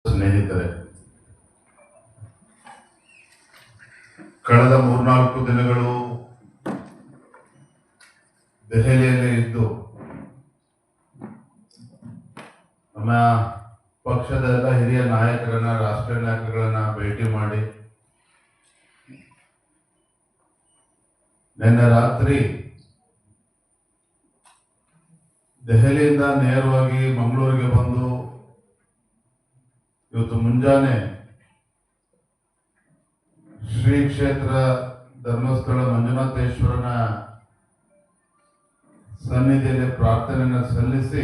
ಸ್ನೇಹಿತರೆ, ಕಳೆದ 3-4 ದಿನಗಳು ದೆಹಲಿಯಲ್ಲೇ ಇದ್ದು ನಮ್ಮ ಪಕ್ಷದ ಎಲ್ಲ ಹಿರಿಯ ನಾಯಕರನ್ನ, ರಾಷ್ಟ್ರೀಯ ನಾಯಕರನ್ನ ಭೇಟಿ ಮಾಡಿ ನಿನ್ನೆ ರಾತ್ರಿ ದೆಹಲಿಯಿಂದ ನೇರವಾಗಿ ಮಂಗಳೂರಿಗೆ ಬಂದು ಇವತ್ತು ಮುಂಜಾನೆ ಶ್ರೀ ಕ್ಷೇತ್ರ ಧರ್ಮಸ್ಥಳ ಮಂಜುನಾಥೇಶ್ವರನ ಸನ್ನಿಧಿಯಲ್ಲಿ ಪ್ರಾರ್ಥನೆಯನ್ನು ಸಲ್ಲಿಸಿ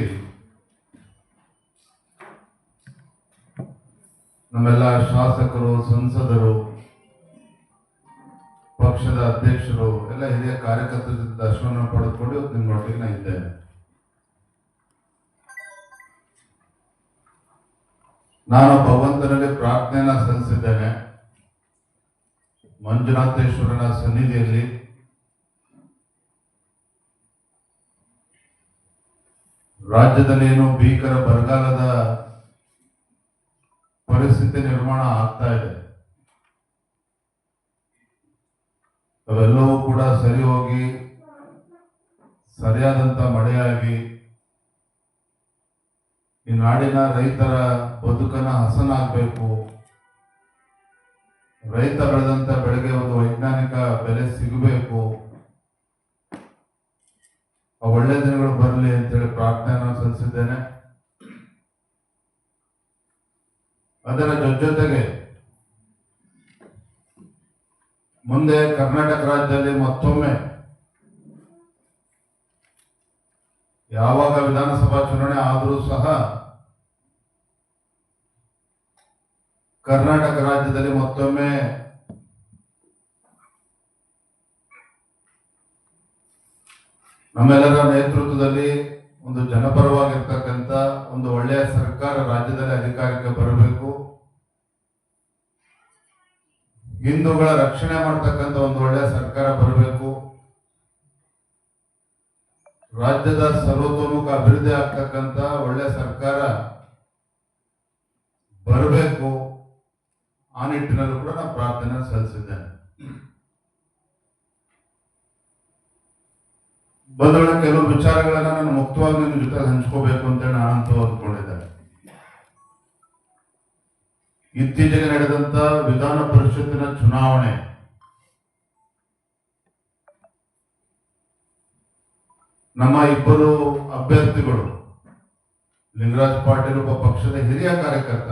ನಮ್ಮೆಲ್ಲ ಶಾಸಕರು, ಸಂಸದರು, ಪಕ್ಷದ ಅಧ್ಯಕ್ಷರು ಎಲ್ಲ ಹಿರಿಯ ಕಾರ್ಯಕರ್ತರ ಜೊತೆ ದರ್ಶನವನ್ನು ಪಡೆದುಕೊಂಡು ನಿಮ್ಮೊಟ್ಟಿಗೆ ನಾನು ಇದ್ದೇನೆ. ನಾನು ಭಗವಂತನಲ್ಲಿ ಪ್ರಾರ್ಥನೆಯನ್ನ ಸಲ್ಲಿಸಿದ್ದೇನೆ. ಮಂಜುನಾಥೇಶ್ವರನ ಸನ್ನಿಧಿಯಲ್ಲಿ ರಾಜ್ಯದಲ್ಲಿ ಏನು ಭೀಕರ ಬರಗಾಲದ ಪರಿಸ್ಥಿತಿ ನಿರ್ಮಾಣ ಆಗ್ತಾ ಇದೆ, ಅವೆಲ್ಲವೂ ಕೂಡ ಸರಿ ಹೋಗಿ ಸರಿಯಾದಂತ ಮಳೆಯಾಗಿ ಈ ನಾಡಿನ ರೈತರ ಬದುಕನ್ನ ಹಸನಾಗಬೇಕು, ರೈತ ಬೆಳೆದಂತ ಬೆಳೆಗೆ ಒಂದು ವೈಜ್ಞಾನಿಕ ಬೆಲೆ ಸಿಗಬೇಕು, ಒಳ್ಳೆ ದಿನಗಳು ಬರಲಿ ಅಂತೇಳಿ ಪ್ರಾರ್ಥನೆಯನ್ನು ಸಲ್ಲಿಸಿದ್ದೇನೆ. ಅದರ ಜೊತೆಗೆ ಮುಂದೆ ಕರ್ನಾಟಕ ರಾಜ್ಯದಲ್ಲಿ ಮತ್ತೊಮ್ಮೆ ಯಾವಾಗ ವಿಧಾನಸಭಾ ಚುನಾವಣೆ ಆದರೂ ಸಹ ಕರ್ನಾಟಕ ರಾಜ್ಯದಲ್ಲಿ ಮತ್ತೊಮ್ಮೆ ನಮ್ಮೆಲ್ಲರ ನೇತೃತ್ವದಲ್ಲಿ ಒಂದು ಜನಪರವಾಗಿರ್ತಕ್ಕಂಥ ಒಂದು ಒಳ್ಳೆಯ ಸರ್ಕಾರ ರಾಜ್ಯದಲ್ಲಿ ಅಧಿಕಾರಕ್ಕೆ ಬರಬೇಕು, ಹಿಂದೂಗಳ ರಕ್ಷಣೆ ಮಾಡ್ತಕ್ಕಂಥ ಒಂದು ಒಳ್ಳೆಯ ಸರ್ಕಾರ ಬರಬೇಕು, ರಾಜ್ಯದ ಸರ್ವತೋಮುಖ ಅಭಿವೃದ್ಧಿ ಆಗ್ತಕ್ಕಂಥ ಒಳ್ಳೆಯ ಸರ್ಕಾರ ಬರಬೇಕು. ಆ ನಿಟ್ಟಿನಲ್ಲೂ ಕೂಡ ನಾನು ಪ್ರಾರ್ಥನೆ ಸಲ್ಲಿಸಿದ್ದೇನೆ. ಬಂದೊಳ ಕೆಲವು ವಿಚಾರಗಳನ್ನ ನಾನು ಮುಕ್ತವಾಗಿ ನಿಮ್ಮ ಜೊತೆ ಹಂಚ್ಕೋಬೇಕು ಅಂತೇಳಿ ನಾನಂತೂ ಅಂದ್ಕೊಂಡಿದ್ದೇನೆ. ಇತ್ತೀಚೆಗೆ ನಡೆದಂತ ವಿಧಾನ ಪರಿಷತ್ತಿನ ಚುನಾವಣೆ ನಮ್ಮ ಇಬ್ಬರು ಅಭ್ಯರ್ಥಿಗಳು, ಲಿಂಗರಾಜ್ ಪಾಟೀಲ್ ಒಬ್ಬ ಪಕ್ಷದ ಹಿರಿಯ ಕಾರ್ಯಕರ್ತ,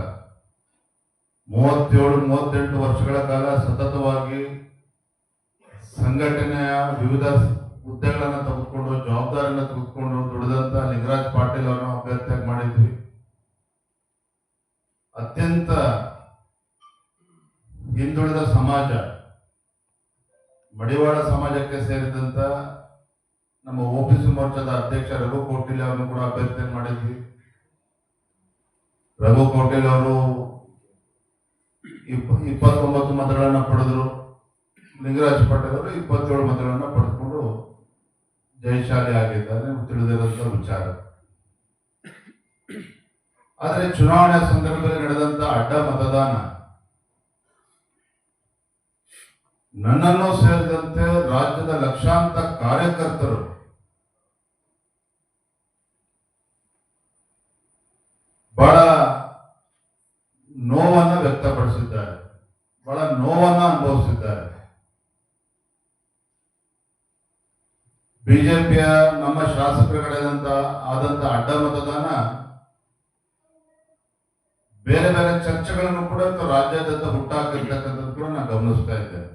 37-38 ವರ್ಷಗಳ ಕಾಲ ಸತತವಾಗಿ ಸಂಘಟನೆಯ ವಿವಿಧ ಹುದ್ದೆಗಳನ್ನು ತೆಗೆದುಕೊಂಡು, ಜವಾಬ್ದಾರಿಯನ್ನು ತೆಗೆದುಕೊಂಡು ದುಡಿದಂತ ಲಿಂಗರಾಜ್ ಪಾಟೀಲ್ ಅವರನ್ನು ಅಭ್ಯರ್ಥಿಯಾಗಿ ಮಾಡಿದ್ವಿ. ಅತ್ಯಂತ ಹಿಂದುಳಿದ ಸಮಾಜ, ಮಡಿವಾಳ ಸಮಾಜಕ್ಕೆ ಸೇರಿದಂತ ನಮ್ಮ ಓಬಿಸಿ ಮೋರ್ಚಾದ ಅಧ್ಯಕ್ಷ ರಘು ಕೋಟಿಲ್ ಅವರನ್ನು ಕೂಡ ಅಭ್ಯರ್ಥಿ ಮಾಡಿದ್ವಿ. ರಘು ಕೋಟಿಲ್ ಅವರು 29 ಮತಗಳನ್ನ ಪಡೆದರು. ಲಿಂಗರಾಜ್ ಪಾಟೀಲ್ ಅವರು 27 ಮತಗಳನ್ನ ಪಡೆದುಕೊಂಡು ಜಯಶಾಲಿ ಆಗಿದ್ದಾರೆ, ತಿಳಿದಿರುವಂತ ವಿಚಾರ. ಆದರೆ ಚುನಾವಣೆ ಸಂದರ್ಭದಲ್ಲಿ ನಡೆದಂತ ಅಡ್ಡ ಮತದಾನ ನನ್ನನ್ನು ಸೇರಿದಂತೆ ರಾಜ್ಯದ ಲಕ್ಷಾಂತರ ಕಾರ್ಯಕರ್ತರು ಬಹಳ ನೋವನ್ನ ವ್ಯಕ್ತಪಡಿಸಿದ್ದಾರೆ, ಬಹಳ ನೋವನ್ನ ಅನುಭವಿಸಿದ್ದಾರೆ. ಬಿಜೆಪಿಯ ನಮ್ಮ ಶಾಸಕರುಗಳಾದಂತ ಅಡ್ಡ ಮತದಾನ ಬೇರೆ ಬೇರೆ ಚರ್ಚೆಗಳನ್ನು ಕೂಡ ರಾಜ್ಯಾದ್ಯಂತ ಹುಟ್ಟಾಕಿರ್ತಕ್ಕಂಥದ್ದು ಕೂಡ ನಾನು ಗಮನಿಸ್ತಾ ಇದ್ದೇನೆ.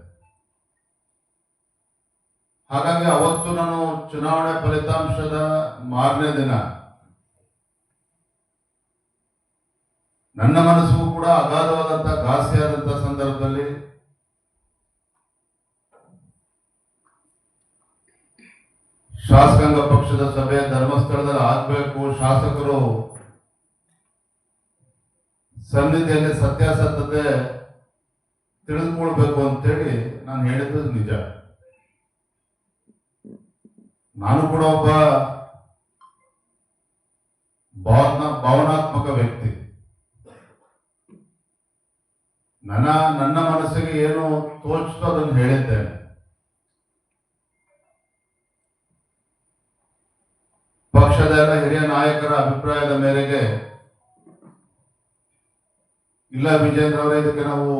ಹಾಗಾಗಿ ಅವತ್ತು ನಾನು ಚುನಾವಣೆ ಫಲಿತಾಂಶದ ಮಾರನೇ ದಿನ ನನ್ನ ಮನಸ್ಸು ಕೂಡ ಅಗಾಧವಾದಂತಹ ಘಾಸಿಯಾದಂತಹ ಸಂದರ್ಭದಲ್ಲಿ ಶಾಸಕಾಂಗ ಪಕ್ಷದ ಸಭೆ ಧರ್ಮಸ್ಥಳದಲ್ಲಿ ಆಗ್ಬೇಕು, ಶಾಸಕರು ಸನ್ನಿಧಿಯಲ್ಲಿ ಸತ್ಯಾಸತ್ಯತೆ ತಿಳಿದುಕೊಳ್ಬೇಕು ಅಂತೇಳಿ ನಾನು ಹೇಳಿದ್ದು ನಿಜ. ನಾನು ಕೂಡ ಒಬ್ಬ ಭಾವನಾತ್ಮಕ ವ್ಯಕ್ತಿ. ನನ್ನ ಮನಸ್ಸಿಗೆ ಏನು ತೋಚ್ತೋ ಅದನ್ನು ಹೇಳಿದ್ದೇನೆ. ಪಕ್ಷದ ಎಲ್ಲ ಹಿರಿಯ ನಾಯಕರ ಅಭಿಪ್ರಾಯದ ಮೇರೆಗೆ, ಇಲ್ಲ ವಿಜೇಂದ್ರ ಅವರೇ, ಇದಕ್ಕೆ ನಾವು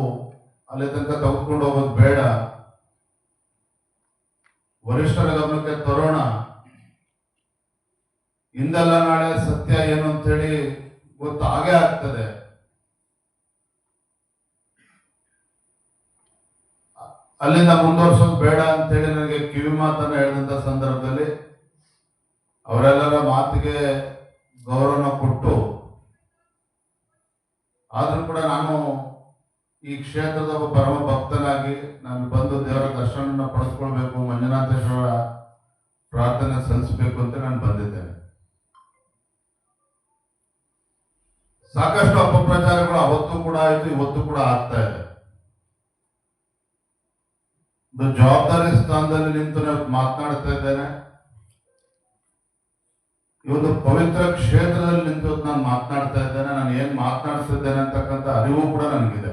ಅಲ್ಲಿ ತನಕ ತೆಗೆದುಕೊಂಡು ಹೋಗೋದು ಬೇಡ, ವರಿಷ್ಠರ ಗಮನಕ್ಕೆ ತರೋಣ, ಇಂದಲ್ಲ ನಾಳೆ ಸತ್ಯ ಏನು ಅಂತ ಹೇಳಿ ಗೊತ್ತಾಗೇ ಆಗ್ತದೆ. ಅಲ್ಲಿಂದ ಮುಂದುವರ್ಸೋದು ಬೇಡ ಅಂತೇಳಿ ನನಗೆ ಕಿವಿ ಮಾತನ್ನ ಹೇಳಿದಂತ ಸಂದರ್ಭದಲ್ಲಿ ಅವರೆಲ್ಲರ ಮಾತಿಗೆ ಗೌರವ ಕೊಟ್ಟು, ಆದ್ರೂ ಕೂಡ ನಾನು ಈ ಕ್ಷೇತ್ರದ ಒಬ್ಬ ಪರಮ ಭಕ್ತನಾಗಿ ನಾನು ಬಂದು ದೇವರ ದರ್ಶನ ಪಡೆದುಕೊಳ್ಬೇಕು, ಮಂಜುನಾಥೇಶ್ವರ ಪ್ರಾರ್ಥನೆ ಸಲ್ಲಿಸಬೇಕು ಅಂತ ನಾನು ಬಂದಿದ್ದೇನೆ. ಸಾಕಷ್ಟು ಅಪಪ್ರಚಾರಗಳು ಅವತ್ತು ಕೂಡ ಆಯಿತು, ಇವತ್ತು ಕೂಡ ಆಗ್ತಾ ಇದೆ. ಒಂದು ಜವಾಬ್ದಾರಿ ಸ್ಥಾನದಲ್ಲಿ ನಿಂತು ನಾನು ಮಾತನಾಡ್ತಾ ಇದ್ದೇನೆ. ಇವತ್ತು ಪವಿತ್ರ ಕ್ಷೇತ್ರದಲ್ಲಿ ನಿಂತು ನಾನು ಮಾತನಾಡ್ತಾ ಇದ್ದೇನೆ. ನಾನು ಏನ್ ಮಾತನಾಡ್ತಾ ಇದ್ದೇನೆ ಅಂತಕ್ಕಂಥ ಅರಿವು ಕೂಡ ನನಗಿದೆ.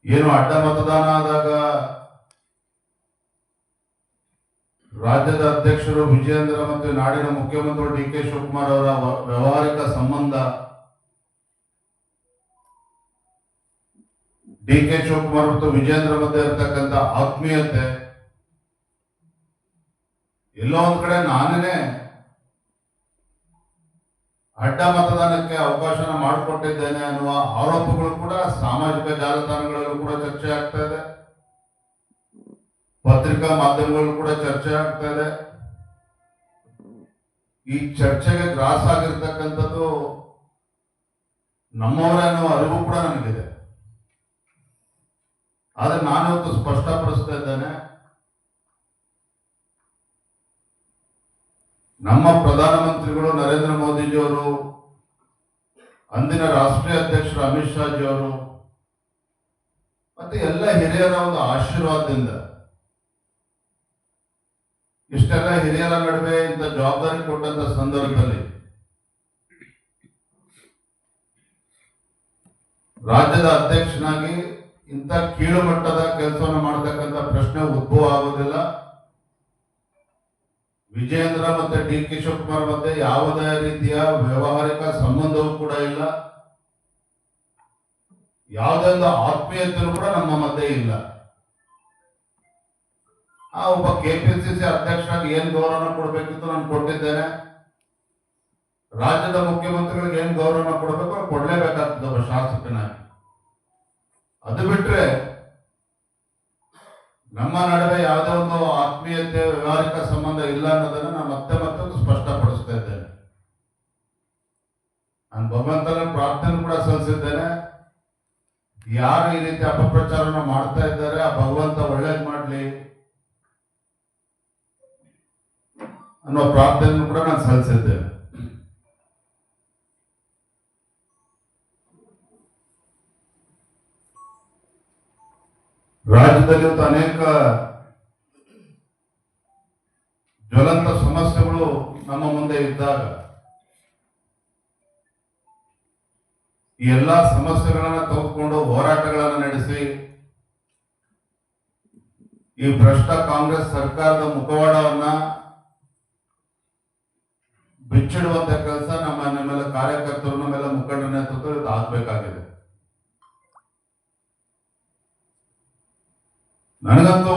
ಏನು ಅಡ್ಡ ಮತದಾನ ಆದಾಗ ರಾಜ್ಯದ ಅಧ್ಯಕ್ಷರು ವಿಜೇಂದ್ರ ಮತ್ತು ನಾಡಿನ ಮುಖ್ಯಮಂತ್ರಿ ಡಿ ಕೆ ಶಿವಕುಮಾರ್ ಅವರ ವ್ಯವಹಾರಿಕ ಸಂಬಂಧ, ಡಿ ಕೆ ಶಿವಕುಮಾರ್ ಮತ್ತು ವಿಜೇಂದ್ರ ಮಧ್ಯೆ ಇರತಕ್ಕಂಥ ಆತ್ಮೀಯತೆ, ಎಲ್ಲೋ ಒಂದ್ ಕಡೆ ನಾನೇ ಅಡ್ಡ ಮತದಾನಕ್ಕೆ ಅವಕಾಶನ ಮಾಡಿಕೊಟ್ಟಿದ್ದೇನೆ ಅನ್ನುವ ಆರೋಪಗಳು ಕೂಡ ಸಾಮಾಜಿಕ ಜಾಲತಾಣಗಳಲ್ಲೂ ಕೂಡ ಚರ್ಚೆ ಆಗ್ತಾ ಇದೆ, ಪತ್ರಿಕಾ ಮಾಧ್ಯಮಗಳಲ್ಲೂ ಕೂಡ ಚರ್ಚೆ ಆಗ್ತಾ ಇದೆ. ಈ ಚರ್ಚೆಗೆ ಗ್ರಾಸ ಆಗಿರ್ತಕ್ಕಂಥದ್ದು ನಮ್ಮವರೇ ಅನ್ನುವ ಅರಿವು ಕೂಡ ನನಗಿದೆ. ಆದ್ರೆ ನಾನಿವತ್ತು ಸ್ಪಷ್ಟಪಡಿಸ್ತಾ ಇದ್ದೇನೆ, ನಮ್ಮ ಪ್ರಧಾನಮಂತ್ರಿಗಳು ನರೇಂದ್ರ ಮೋದಿಜಿಯವರು, ಅಂದಿನ ರಾಷ್ಟ್ರೀಯ ಅಧ್ಯಕ್ಷರು ಅಮಿತ್ ಶಾಜಿಯವರು ಮತ್ತೆ ಎಲ್ಲ ಹಿರಿಯರ ಒಂದು ಆಶೀರ್ವಾದದಿಂದ ಇಷ್ಟೆಲ್ಲ ಹಿರಿಯರ ನಡುವೆ ಇಂಥ ಜವಾಬ್ದಾರಿ ಕೊಟ್ಟಂತ ಸಂದರ್ಭದಲ್ಲಿ ರಾಜ್ಯದ ಅಧ್ಯಕ್ಷನಾಗಿ ಇಂಥ ಕೀಳು ಮಟ್ಟದ ಕೆಲಸವನ್ನು ಮಾಡತಕ್ಕಂಥ ಪ್ರಶ್ನೆ ಉದ್ಭವ ಆಗುವುದಿಲ್ಲ. ವಿಜೇಂದ್ರ ಮತ್ತೆ ಡಿ ಕೆ ಶಿವಕುಮಾರ್ ಮಧ್ಯೆ ಯಾವುದೇ ರೀತಿಯ ವ್ಯವಹಾರಿಕ ಸಂಬಂಧವೂ ಕೂಡ ಇಲ್ಲ, ಯಾವುದೇ ಒಂದು ಆತ್ಮೀಯತೆಯೂ ಕೂಡ ನಮ್ಮ ಮಧ್ಯೆ ಇಲ್ಲ. ಆ ಒಬ್ಬ ಕೆಪಿಸಿಸಿ ಅಧ್ಯಕ್ಷರಾಗಿ ಏನ್ ಗೌರವ ಕೊಡ್ಬೇಕಿತ್ತು ನಾನು ಕೊಟ್ಟಿದ್ದೇನೆ. ರಾಜ್ಯದ ಮುಖ್ಯಮಂತ್ರಿಗಳಿಗೆ ಏನ್ ಗೌರವ ಕೊಡಬೇಕು ಕೊಡ್ಲೇಬೇಕಾಗ್ತದೆ ಒಬ್ಬ ಶಾಸಕನಾಗಿ. ಅದು ಬಿಟ್ರೆ ನಮ್ಮ ನಡುವೆ ಯಾವುದೇ ಒಂದು ಆತ್ಮೀಯತೆ ವ್ಯವಹಾರಿಕ ಸಂಬಂಧ ಇಲ್ಲ ಅನ್ನೋದನ್ನ ನಾನು ಮತ್ತೆ ಮತ್ತೊಂದು ಸ್ಪಷ್ಟಪಡಿಸ್ತಾ ಇದ್ದೇನೆ. ನಾನು ಭಗವಂತನ ಪ್ರಾರ್ಥನೆ ಕೂಡ ಸಲ್ಲಿಸಿದ್ದೇನೆ. ಯಾರು ಈ ರೀತಿ ಅಪಪ್ರಚಾರನ ಮಾಡ್ತಾ ಇದ್ದಾರೆ ಆ ಭಗವಂತ ಒಳ್ಳೇದ್ ಮಾಡ್ಲಿ ಅನ್ನೋ ಪ್ರಾರ್ಥನೆ ಕೂಡ ನಾನು ಸಲ್ಲಿಸಿದ್ದೇನೆ. ರಾಜ್ಯದಲ್ಲಿ ಇವತ್ತು ಅನೇಕ ಜ್ವಲಂತ ಸಮಸ್ಯೆಗಳು ನಮ್ಮ ಮುಂದೆ ಇದ್ದಾಗ ಈ ಎಲ್ಲಾ ಸಮಸ್ಯೆಗಳನ್ನ ತೆಗೆದುಕೊಂಡು ಹೋರಾಟಗಳನ್ನು ನಡೆಸಿ ಈ ಭ್ರಷ್ಟ ಕಾಂಗ್ರೆಸ್ ಸರ್ಕಾರದ ಮುಖವಾಡವನ್ನ ಬಿಚ್ಚಿಡುವಂತ ಕೆಲಸ ನಮ್ಮೆಲ್ಲ ಕಾರ್ಯಕರ್ತರು, ನಮ್ಮೆಲ್ಲ ಮುಖಂಡರ ನೇತೃತ್ವ ಆಗ್ಬೇಕಾಗಿದೆ. ನನಗಂತೂ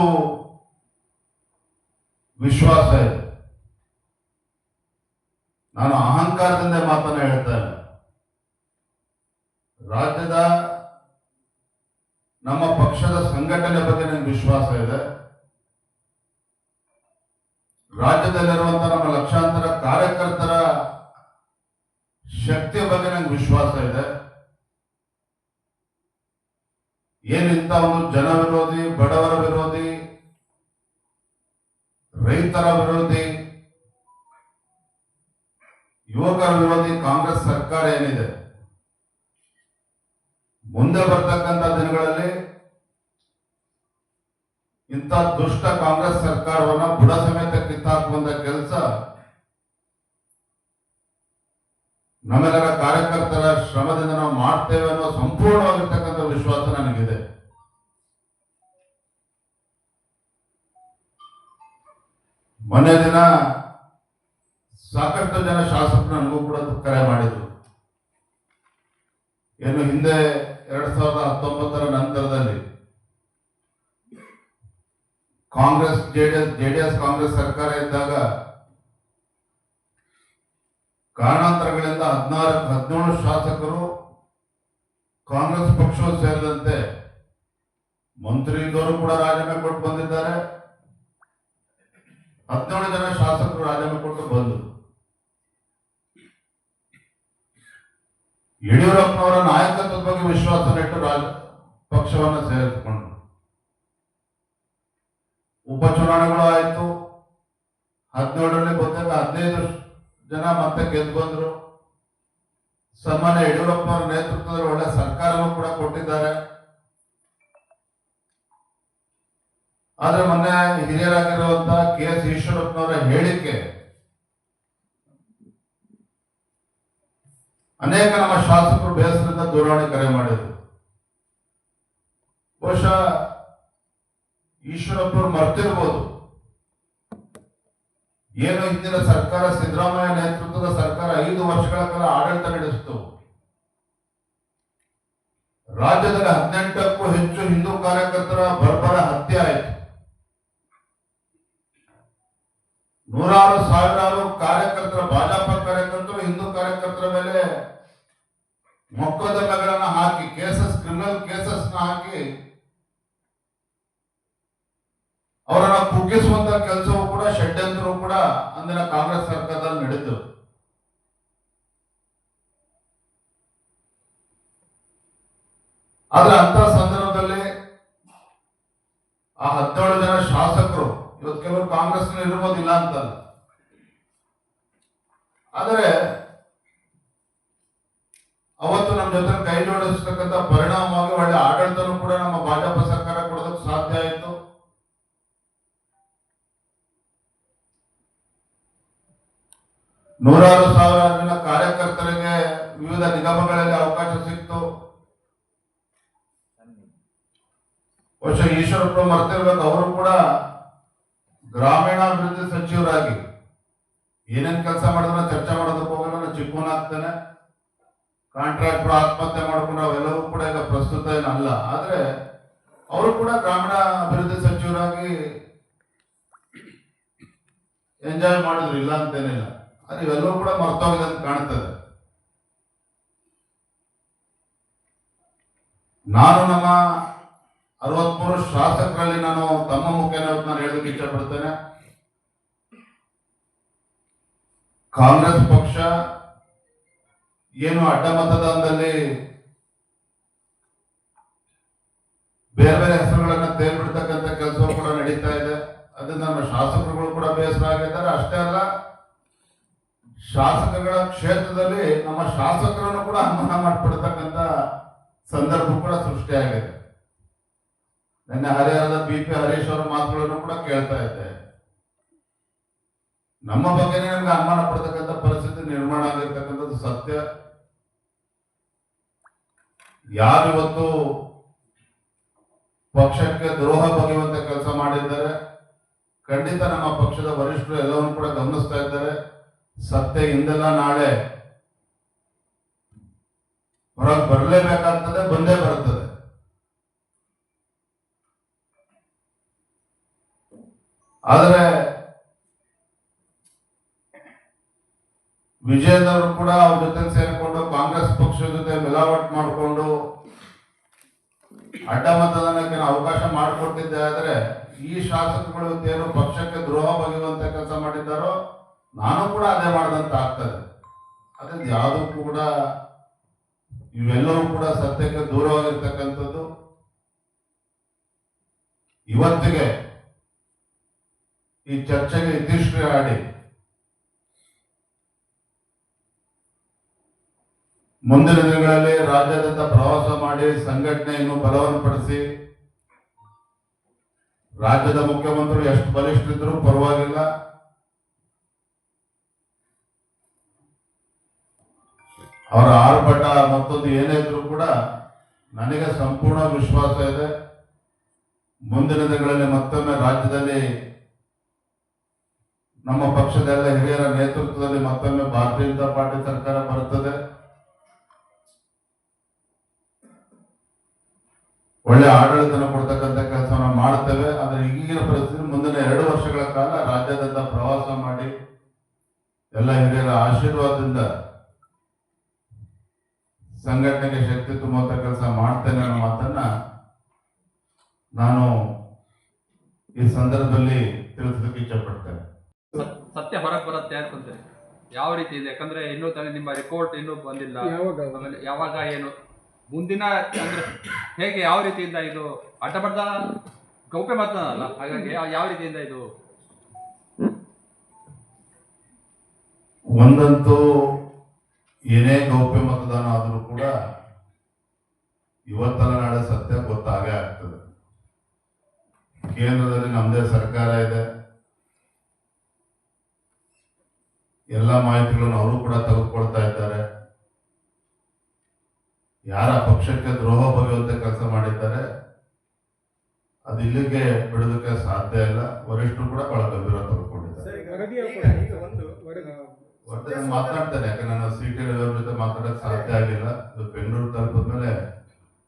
ವಿಶ್ವಾಸ ಇದೆ, ನಾನು ಅಹಂಕಾರದಿಂದ ಮಾತನ್ನ ಹೇಳ್ತಾ ಇಲ್ಲ. ರಾಜ್ಯದ ನಮ್ಮ ಪಕ್ಷದ ಸಂಘಟನೆ ಬಗ್ಗೆ ನನಗೆ ವಿಶ್ವಾಸ ಇದೆ. ರಾಜ್ಯದಲ್ಲಿರುವಂತಹ ನಮ್ಮ ಲಕ್ಷಾಂತರ ಕಾರ್ಯಕರ್ತರ ಶಕ್ತಿಯ ಬಗ್ಗೆ ನನಗೆ ವಿಶ್ವಾಸ ಇದೆ. ಏನಿಂತ ಒಂದು ಜನ ವಿರೋಧಿ, ಬಡವರ ವಿರೋಧಿ, ರೈತರ ವಿರೋಧಿ, ಯುವಕರ ವಿರೋಧಿ ಕಾಂಗ್ರೆಸ್ ಸರ್ಕಾರ ಏನಿದೆ, ಮುಂದೆ ಬರ್ತಕ್ಕಂಥ ದಿನಗಳಲ್ಲಿ ಇಂಥ ದುಷ್ಟ ಕಾಂಗ್ರೆಸ್ ಸರ್ಕಾರವನ್ನ ಬುಡ ಸಮೇತ ಕಿತ್ತಾಕುವಂತ ಕೆಲಸ ನಮ್ಮೆಲ್ಲರ ಕಾರ್ಯಕರ್ತರ ಶ್ರಮದಿಂದ ನಾವು ಮಾಡ್ತೇವೆ ಅನ್ನೋ ಸಂಪೂರ್ಣವಾಗಿರ್ತಕ್ಕಂಥ ವಿಶ್ವಾಸ ನನಗಿದೆ. ಮೊನ್ನೆ ದಿನ ಸಾಕಷ್ಟು ಜನ ಶಾಸಕರು ನನಗೂ ಕೂಡ ಕರೆ ಮಾಡಿದ್ರು. ಏನು ಹಿಂದೆ 2019 ನಂತರದಲ್ಲಿ ಕಾಂಗ್ರೆಸ್ ಜೆಡಿಎಸ್ ಕಾಂಗ್ರೆಸ್ ಸರ್ಕಾರ ಇದ್ದಾಗ ಕಾರಣಾಂತರಗಳಿಂದ 17 ಶಾಸಕರು ಕಾಂಗ್ರೆಸ್ ಪಕ್ಷವು ಸೇರಿದಂತೆ ಮಂತ್ರಿ ಇದ್ದವರು ಕೂಡ ರಾಜೀನಾಮೆ ಕೊಟ್ಟು ಬಂದಿದ್ದಾರೆ. 17 ಜನ ಶಾಸಕರು ರಾಜೀನಾಮೆ ಕೊಟ್ಟು ಬಂದರು. ಯಡಿಯೂರಪ್ಪನವರ ನಾಯಕತ್ವದ ಬಗ್ಗೆ ವಿಶ್ವಾಸ ನೆಟ್ಟು ಪಕ್ಷವನ್ನು ಸೇರಿಸಿಕೊಂಡರು. ಉಪಚುನಾವಣೆಗಳು ಆಯಿತು. 17ರಲ್ಲಿ ಬಂದಾಗ 15 ಜನ ಮತ್ತೆ ಗೆದ್ದು ಬಂದರು. ಸನ್ಮಾನ್ಯ ಯಡಿಯೂರಪ್ಪನವರ ನೇತೃತ್ವದಲ್ಲಿ ಒಳ್ಳೆ ಸರ್ಕಾರವೂ ಕೂಡ ಕೊಟ್ಟಿದ್ದಾರೆ. ಆದ್ರೆ ಮೊನ್ನೆ ಹಿರಿಯರಾಗಿರುವಂತಹ KS ಈಶ್ವರಪ್ಪನವರ ಹೇಳಿಕೆ ಅನೇಕ ನಮ್ಮ ಶಾಸಕರು ಬೇಸರದಿಂದ ದೂರವಾಣಿ ಕರೆ ಮಾಡಿದರು. ಬಹುಶಃ ಈಶ್ವರಪ್ಪನವರು ಮರ್ತಿರ್ಬೋದು, ಏನು ಹಿಂದಿನ ಸರ್ಕಾರ ಸಿದ್ದರಾಮಯ್ಯ ನೇತೃತ್ವದ ಸರ್ಕಾರ 5 ವರ್ಷಗಳ ಕಾಲ ಆಡಳಿತ ನಡೆಸಿತು. ರಾಜ್ಯದಲ್ಲಿ 18ಕ್ಕೂ ಹೆಚ್ಚು ಹಿಂದೂ ಕಾರ್ಯಕರ್ತರ ಬರ್ಬರ ಹತ್ಯೆ ಆಯಿತು. ನೂರಾರು ಸಾವಿರಾರು ಕಾರ್ಯಕರ್ತರ ಭಾಜಪ ಕಾರ್ಯಕರ್ತರು ಹಿಂದೂ ಕಾರ್ಯಕರ್ತರ ಮೇಲೆ ಮೊಕದ್ದಮೆಗಳನ್ನು ಹಾಕಿ ಕ್ರಿಮಿನಲ್ ಕೇಸಸ್ ಹಾಕಿ ಅವರನ್ನು ಕುಗ್ಗಿಸುವಂತ ಕೆಲಸವೂ ಕೂಡ ಷಡ್ಯಂತ್ರವೂ ಕೂಡ ಅಂದಿನ ಕಾಂಗ್ರೆಸ್ ಸರ್ಕಾರದಲ್ಲಿ ನಡೆಯಿತು. ಆದ್ರೆ ಅಂತ ಸಂದರ್ಭದಲ್ಲಿ ಆ 17 ಜನ ಶಾಸಕರು, ಇವತ್ತು ಕೆಲವರು ಕಾಂಗ್ರೆಸ್ ಇರ್ಬೋದಿಲ್ಲ ಅಂತಲ್ಲ, ಆದರೆ ಅವತ್ತು ನಮ್ಮ ಜೊತೆ ಕೈ ಜೋಡಿಸ್ತಕ್ಕಂಥ ಪರಿಣಾಮವಾಗಿ ಒಳ್ಳೆ ಆಡಳಿತನೂ ಕೂಡ ನಮ್ಮ ಭಾಜಪ ಸರ್ಕಾರ ಕೊಡೋದಕ್ಕೆ ಸಾಧ್ಯ ಆಯಿತು. ನೂರಾರು ಸಾವಿರ ಜನ ಕಾರ್ಯಕರ್ತರಿಗೆ ವಿವಿಧ ನಿಗಮಗಳಲ್ಲಿ ಅವಕಾಶ ಸಿಕ್ತು. ಬಹುಶಃ ಈಶ್ವರಪ್ಪ ಮರ್ತಿರ್ಬೇಕು, ಅವರು ಕೂಡ ಗ್ರಾಮೀಣಾಭಿವೃದ್ಧಿ ಸಚಿವರಾಗಿ ಏನೇನ್ ಕೆಲಸ ಮಾಡಿದ್ರೆ ಚರ್ಚೆ ಮಾಡೋದಕ್ಕೆ ಹೋಗಲ್ಲ, ಚಿಕ್ಕವನಾಗ್ತಾನೆ. ಕಾಂಟ್ರಾಕ್ಟರ್ ಆತ್ಮಹತ್ಯೆ ಮಾಡ್ಕೊಂಡು ಅವೆಲ್ಲವೂ ಕೂಡ ಈಗ ಪ್ರಸ್ತುತ ಏನಲ್ಲ. ಆದ್ರೆ ಅವರು ಕೂಡ ಗ್ರಾಮೀಣ ಅಭಿವೃದ್ಧಿ ಸಚಿವರಾಗಿ ಎಂಜಾಯ್ ಮಾಡಿದ್ರು, ಇಲ್ಲ ಅಂತೇನಿಲ್ಲ. ಆದ್ರೆ ಇವೆಲ್ಲವೂ ಕೂಡ ಮರ್ತೋಗಿದೆ ಅಂತ ಕಾಣ್ತದೆ. ನಾನು ನಮ್ಮ 63 ಶಾಸಕರಲ್ಲಿ ನಾನು ತಮ್ಮ ಮುಖೇನ ನಾನು ಹೇಳೋದಕ್ಕೆ ಇಷ್ಟಪಡ್ತೇನೆ. ಕಾಂಗ್ರೆಸ್ ಪಕ್ಷ ಏನು ಅಡ್ಡ ಮತದಾನದಲ್ಲಿ ಬೇರೆ ಬೇರೆ ಹೆಸರುಗಳನ್ನ ತೇಲ್ಬಿಡ್ತಕ್ಕಂಥ ಕೆಲಸವೂ ಕೂಡ ನಡೀತಾ ಇದೆ. ಅದರಿಂದ ನಮ್ಮ ಶಾಸಕರುಗಳು ಕೂಡ ಬೇಸರ ಆಗಿದ್ದಾರೆ. ಅಷ್ಟೇ ಅಲ್ಲ, ಶಾಸಕಗಳ ಕ್ಷೇತ್ರದಲ್ಲಿ ನಮ್ಮ ಶಾಸಕರನ್ನು ಕೂಡ ಅನುಮಾನ ಮಾಡಿಬಿಡ್ತಕ್ಕಂಥ ಸಂದರ್ಭ ಕೂಡ ಸೃಷ್ಟಿಯಾಗಿದೆ. ನಿನ್ನೆ ಹರಿಹರದ BP ಹರೀಶ್ ಅವರ ಮಾತುಗಳನ್ನು ಕೂಡ ಕೇಳ್ತಾ ಇದ್ದೆ. ನಮ್ಮ ಬಗ್ಗೆನೇ ನಮ್ಗೆ ಅನುಮಾನ ಪಡ್ತಕ್ಕಂಥ ಪರಿಸ್ಥಿತಿ ನಿರ್ಮಾಣ ಆಗಿರ್ತಕ್ಕಂಥದ್ದು ಸತ್ಯ. ಯಾರಿವತ್ತು ಪಕ್ಷಕ್ಕೆ ದ್ರೋಹ ಬಗೆಯುವಂತ ಕೆಲಸ ಮಾಡಿದ್ದಾರೆ, ಖಂಡಿತ ನಮ್ಮ ಪಕ್ಷದ ವರಿಷ್ಠರು ಎಲ್ಲವನ್ನು ಕೂಡ ಗಮನಿಸ್ತಾ ಇದ್ದಾರೆ. ಸತ್ಯ ಹಿಂದೆಲ್ಲ ನಾಳೆ ಹೊರಗೆ ಬರಲೇಬೇಕಾಗ್ತದೆ, ಬಂದೇ ಬರ್ತದೆ. ಆದರೆ ವಿಜಯದವರು ಕೂಡ ಅವ್ರ ಜೊತೆ ಸೇರಿಕೊಂಡು ಕಾಂಗ್ರೆಸ್ ಪಕ್ಷದ ಜೊತೆ ಮಿಲಾವಟ್ ಮಾಡಿಕೊಂಡು ಅಡ್ಡ ಮತದಾನಕ್ಕೆ ಅವಕಾಶ ಮಾಡಿಕೊಟ್ಟಿದ್ದೆ. ಆದ್ರೆ ಈ ಶಾಸಕರು ಏನು ಪಕ್ಷಕ್ಕೆ ದ್ರೋಹ ಬಗೆಯುವಂತ ಕೆಲಸ ಮಾಡಿದ್ದಾರೋ ನಾನು ಕೂಡ ಅದೇ ಮಾಡಿದಂತ ಆಗ್ತದೆ. ಅದೇ ಯಾವುದಕ್ಕೂ ಕೂಡ ಇವೆಲ್ಲವೂ ಕೂಡ ಸತ್ಯಕ್ಕೆ ದೂರವಾಗಿರ್ತಕ್ಕಂಥದ್ದು. ಇವತ್ತಿಗೆ ಈ ಚರ್ಚೆಗೆ ಇತಿಶ್ರೀ ಆಡಿ ಮುಂದಿನ ದಿನಗಳಲ್ಲಿ ರಾಜ್ಯಾದ್ಯಂತ ಪ್ರವಾಸ ಮಾಡಿ ಸಂಘಟನೆಯನ್ನು ಬಲವನ್ನಪಡಿಸಿ ರಾಜ್ಯದ ಮುಖ್ಯಮಂತ್ರಿಗಳು ಎಷ್ಟು ಬಲಿಷ್ಠರಿದ್ರೂ ಪರವಾಗಿಲ್ಲ, ಅವರ ಆರ್ಭಟ ಮತ್ತೊಂದು ಏನೇ ಇದ್ರೂ ಕೂಡ ನನಗೆ ಸಂಪೂರ್ಣ ವಿಶ್ವಾಸ ಇದೆ. ಮುಂದಿನ ದಿನಗಳಲ್ಲಿ ಮತ್ತೊಮ್ಮೆ ರಾಜ್ಯದಲ್ಲಿ ನಮ್ಮ ಪಕ್ಷದ ಎಲ್ಲ ಹಿರಿಯರ ನೇತೃತ್ವದಲ್ಲಿ ಮತ್ತೊಮ್ಮೆ ಭಾರತೀಯ ಜನತಾ ಪಾರ್ಟಿ ಸರ್ಕಾರ ಬರುತ್ತದೆ. ಒಳ್ಳೆ ಆಡಳಿತನ ಕೊಡ್ತಕ್ಕಂಥ ಕೆಲಸವನ್ನ ಮಾಡ್ತೇವೆ. ಆದರೆ ಈಗಿನ ಪರಿಸ್ಥಿತಿ ಮುಂದಿನ 2 ವರ್ಷಗಳ ಕಾಲ ರಾಜ್ಯಾದ್ಯಂತ ಪ್ರವಾಸ ಮಾಡಿ ಎಲ್ಲ ಹಿರಿಯರ ಆಶೀರ್ವಾದದಿಂದ ಸಂಘಟನೆಗೆ ಶಕ್ತಿ ತುಂಬುವಂತ ಕೆಲಸ ಮಾಡ್ತೇನೆ ಅನ್ನೋ ಮಾತನ್ನ ನಾನು ಈ ಸಂದರ್ಭದಲ್ಲಿ ತಿಳಿಸಲಿಕ್ಕೆ ಇಚ್ಛಪಡ್ತೇನೆ. ಸತ್ಯ ಹೊರಗೆ ಬರುತ್ತೆ ಅನ್ಕೊಂತೇನೆ. ಯಾವ ರೀತಿ ಇದೆ? ಯಾಕಂದ್ರೆ ಇನ್ನೂ ತಾನೇ ನಿಮ್ಮ ರಿಪೋರ್ಟ್ ಇನ್ನೂ ಬಂದಿಲ್ಲ. ಆಮೇಲೆ ಯಾವಾಗ ಏನು ಮುಂದಿನ ಅಂದ್ರೆ ಹೇಗೆ ಯಾವ ರೀತಿಯಿಂದ ಇದು ಅಡ್ಡಬಡ್ಡ ಗೌಪ್ಯ ಮತದಾನ ಅಲ್ಲ, ಹಾಗಾಗಿ ಯಾವ ರೀತಿಯಿಂದ ಇದು ಒಂದಂತೂ ಏನೇ ಗೌಪ್ಯ ಮತದಾನ ಆದರೂ ಕೂಡ ಇವತ್ತಲ್ಲ ನಾಳೆ ಸತ್ಯ ಗೊತ್ತಾಗೇ ಆಗ್ತದೆ. ಕೇಂದ್ರದಲ್ಲಿ ನಮ್ಮದೇ ಸರ್ಕಾರ ಇದೆ. ಎಲ್ಲ ಮಾಹಿತಿಗಳನ್ನು ಅವರು ಕೂಡ ತೆಗೆದುಕೊಳ್ತಾ ಇದ್ದಾರೆ. ಯಾರ ಪಕ್ಷಕ್ಕೆ ದ್ರೋಹ ಬಗೆಯುವಂತ ಕೆಲಸ ಮಾಡಿದ್ದಾರೆ ಅದು ಇಲ್ಲಿಗೆ ಬಿಡೋದಕ್ಕೆ ಸಾಧ್ಯ ಇಲ್ಲ. ವರಿಷ್ಠರು ಕೂಡ ಬಹಳ ಗಂಭೀರ ತೆಗೆದುಕೊಂಡಿದ್ದಾರೆ. ಮಾತನಾಡ್ತೇನೆ, ಯಾಕಂದ್ರೆ ನಾನು ಸಿಟಿ ರವಿ ಜೊತೆ ಮಾತಾಡಕ್ ಸಾಧ್ಯ ಆಗಿಲ್ಲ. ಇದು ಬೆಂಗಳೂರು ತಲುಪಿದ ಮೇಲೆ